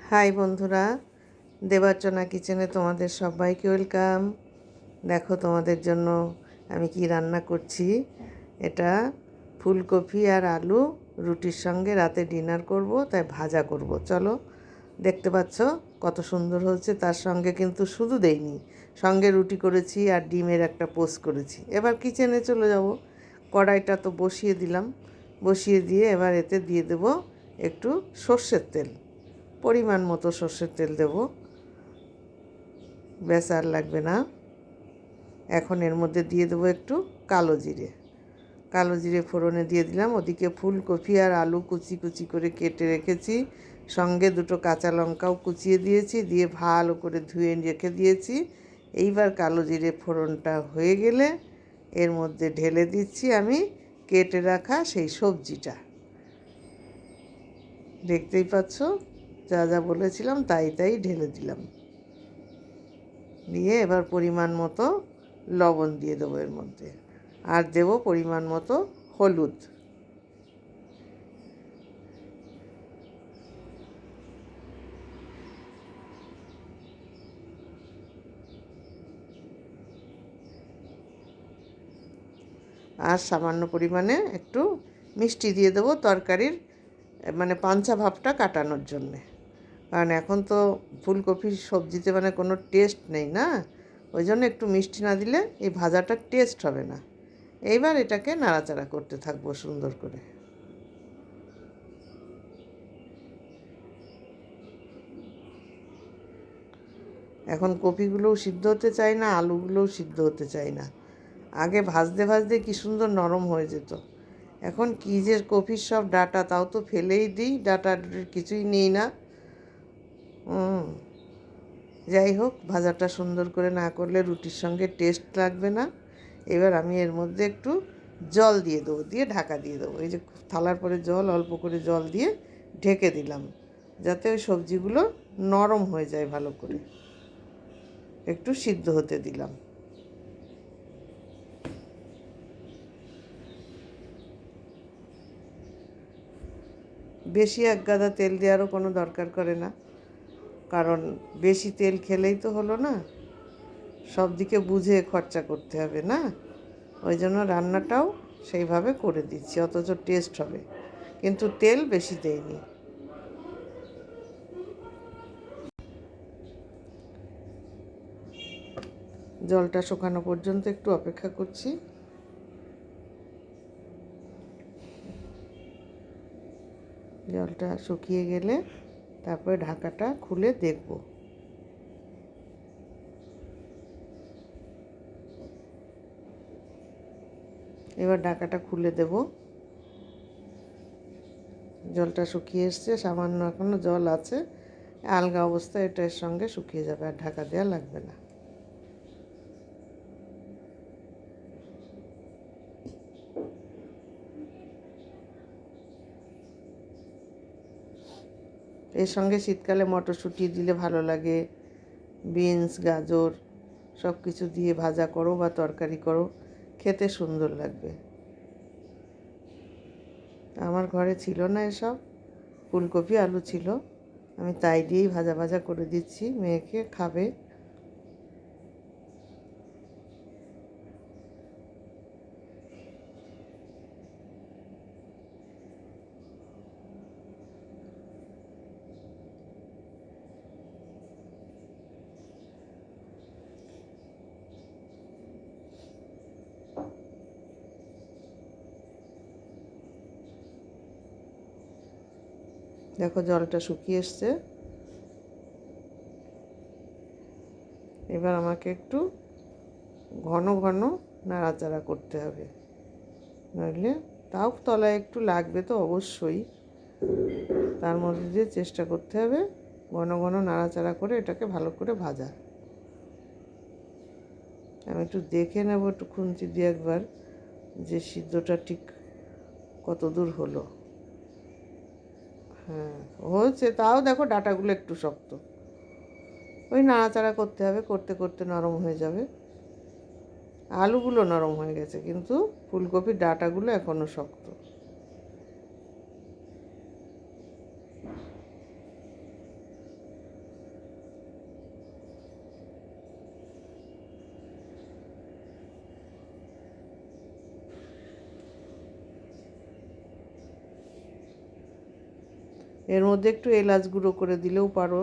High বন্ধুরা, দেবার্চনা কিচেনে তোমাদের সবাইকে ওয়েলকাম। দেখো তোমাদের জন্য আমি কি রান্না করছি। এটা ফুলকপি আর আলু রুটির সঙ্গে রাতে ডিনার করব, তাই ভাজা করব। চলো, দেখতে পাচ্ছ কত সুন্দর হচ্ছে। তার সঙ্গে কিন্তু শুধু দেইনি, সঙ্গে রুটি করেছি আর ডিমের একটা পোস্ট করেছি। এবার কিচেনে চলে যাব। কড়াইটা তো বসিয়ে দিলাম, বসিয়ে দিয়ে এবার এতে দিয়ে দেব একটু সর্ষের তেল। পরিমাণ মতো সর্ষের তেল দেব, বেশ আর লাগবে না। এখন এর মধ্যে দিয়ে দেবো একটু কালো জিরে। কালো জিরে ফোড়নে দিয়ে দিলাম। ওদিকে ফুলকপি আর আলু কুচি কুচি করে কেটে রেখেছি, সঙ্গে দুটো কাঁচা লঙ্কাও কুচিয়ে দিয়েছি, দিয়ে ভালো করে ধুয়ে রেখে দিয়েছি। এইবার কালো জিরে ফোড়নটা হয়ে গেলে এর মধ্যে ঢেলে দিচ্ছি আমি কেটে রাখা সেই সবজিটা। দেখতেই পাচ্ছ, যা যা বলেছিলাম তাই তাই ঢেলে দিলাম। দিয়ে এবার পরিমাণ মতো লবণ দিয়ে দেবো এর মধ্যে, আর দেব পরিমাণ মতো হলুদ। আর সামান্য পরিমাণে একটু মিষ্টি দিয়ে দেবো তরকারির মানে পাঞ্চা ভাবটা কাটানোর জন্যে। কারণ এখন তো ফুলকপির সবজিতে মানে কোনো টেস্ট নেই না, ওই জন্য একটু মিষ্টি না দিলে এই ভাজাটার টেস্ট হবে না। এইবার এটাকে নাড়াচাড়া করতে থাকবো সুন্দর করে। এখন কপিগুলোও সিদ্ধ হতে চায় না, আলুগুলোও সিদ্ধ হতে চায় না। আগে ভাজতে ভাজতে কি সুন্দর নরম হয়ে যেত। এখন কী যে কপির সব ডাঁটা, তাও তো ফেলেই দিই, ডাঁটা কিছুই নেই না। যাই হোক, ভাজাটা সুন্দর করে না করলে রুটির সঙ্গে টেস্ট লাগবে না। এবার আমি এর মধ্যে একটু জল দিয়ে দেবো, দিয়ে ঢাকা দিয়ে দেবো। এই যে থালার পরে জল, অল্প করে জল দিয়ে ঢেকে দিলাম, যাতে ওই সবজিগুলো নরম হয়ে যায়। ভালো করে একটু সিদ্ধ হতে দিলাম। বেশি একগাদা তেল দেওয়ারও কোনো দরকার করে না, কারণ বেশি তেল খেলেই তো হলো না, সব দিকে বুঝে খরচা করতে হবে না। ওই জন্য রান্নাটাও সেইভাবে করে দিচ্ছি, অথচ টেস্ট হবে, কিন্তু তেল বেশি দেয়নি। জলটা শুকানো পর্যন্ত একটু অপেক্ষা করছি। জলটা শুকিয়ে গেলে তারপরে ঢাকাটা খুলে দেখব। এবার ঢাকাটা খুলে দেব। জলটা শুকিয়ে এসছে, সামান্য এখনও জল আছে, আলগা অবস্থায় এটা এর সঙ্গে শুকিয়ে যাবে, আর ঢাকা দেওয়া লাগবে না। এর সঙ্গে শীতকালে মটরশুঁটি দিলে ভালো লাগে, বিনস, গাজর সব কিছু দিয়ে ভাজা করো বা তরকারি করো, খেতে সুন্দর লাগবে। আমার ঘরে ছিল না এসব, ফুলকপি আলু ছিল, আমি তাই দিয়েই ভাজা ভাজা করে দিচ্ছি, মেয়েকে খাবে। দেখো জলটা শুকিয়ে এসছে। এবার আমাকে একটু ঘন ঘন নাড়াচাড়া করতে হবে, নইলে তাও তলায় একটু লাগবে তো অবশ্যই। তার মধ্যে দিয়ে চেষ্টা করতে হবে ঘন ঘন নাড়াচাড়া করে এটাকে ভালো করে ভাজা। আমি একটু দেখে নেব একটু খুন্তি দিয়ে একবার, যে সিদ্ধটা ঠিক কত দূর হলো। হ্যাঁ হয়েছে, তাও দেখো ডাঁটাগুলো একটু শক্ত, ওই নাড়াচাড়া করতে হবে, করতে করতে নরম হয়ে যাবে। আলুগুলো নরম হয়ে গেছে, কিন্তু ফুলকপির ডাঁটাগুলো এখনও শক্ত। এর মধ্যে একটু এলাচ গুঁড়ো করে দিলেও পারো,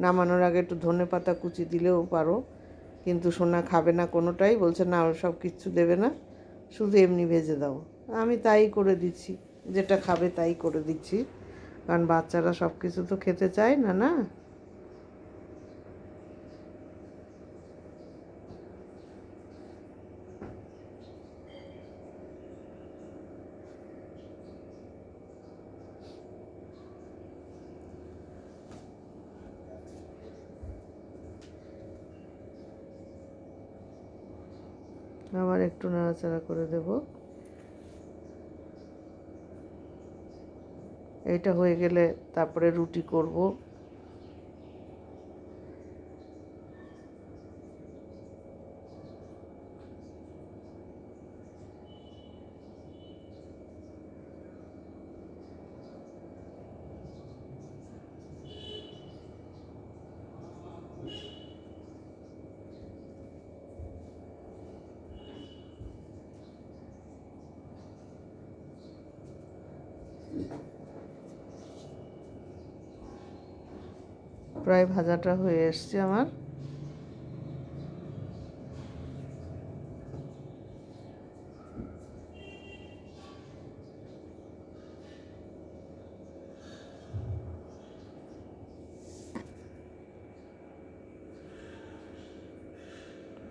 নামানোর আগে একটু ধনেপাতা কুচি দিলেও পারো, কিন্তু সোনা খাবে না কোনোটাই, বলছে না সব কিচ্ছু দেবে না, শুধু এমনি ভেজে দাও। আমি তাই করে দিচ্ছি, যেটা খাবে তাই করে দিচ্ছি, কারণ বাচ্চারা সব কিছু তো খেতে চায় না, না। আবার একটু নাড়াচাড়া করে দেব। এইটা হয়ে গেলে তারপরে রুটি করব। প্রায় ভাজাটা হয়ে এসছে আমার।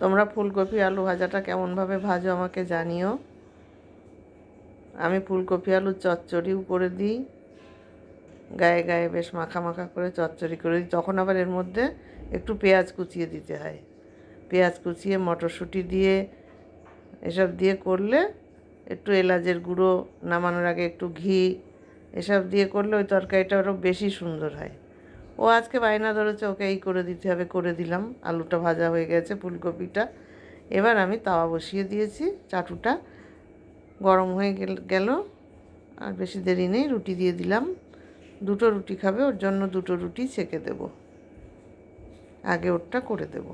তোমরা ফুলকপি আলু ভাজাটা কেমনভাবে ভাজো আমাকে জানিও। আমি ফুলকপি আলুর চচ্চড়িও করে দিই, গায়ে গায়ে বেশ মাখা মাখা করে চচ্চড়ি করে দিই। তখন আবার এর মধ্যে একটু পেঁয়াজ কুচিয়ে দিতে হয়, পেঁয়াজ কুচিয়ে মটরশুঁটি দিয়ে এসব দিয়ে করলে, একটু এলাচের গুঁড়ো, নামানোর আগে একটু ঘি, এসব দিয়ে করলে ওই তরকারিটা আরও বেশি সুন্দর হয়। ও আজকে বায়না ধরেছে ওকে এই করে দিতে হবে, করে দিলাম। আলুটা ভাজা হয়ে গেছে, ফুলকপিটা। এবার আমি তাওয়া বসিয়ে দিয়েছি, চাটুটা গরম হয়ে গেল, আর বেশি দেরি নেই, রুটি দিয়ে দিলাম। দুটো রুটি খাবে, ওর জন্য দুটো রুটি সেঁকে দেব, আগে ওরটা করে দেব।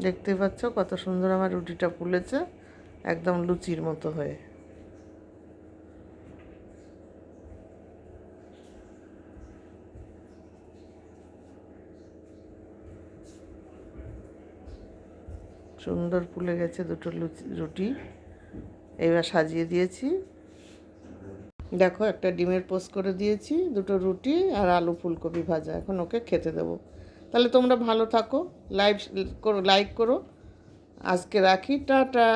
দেখতে পাচ্ছ কত সুন্দর আমার রুটিটা ফুলেছে, একদম লুচির মতো হয়ে। সুন্দর ফুলে গেছে দুটো রুটি। এবার সাজিয়ে দিয়েছি, দেখো একটা ডিমের পোস্ট করে দিয়েছি, দুটো রুটি আর আলু ফুলকপি ভাজা। এখন ওকে খেতে দেবো। তাহলে তোমরা ভালো থাকো, লাইক করো। আজকে রাখি, টাটা।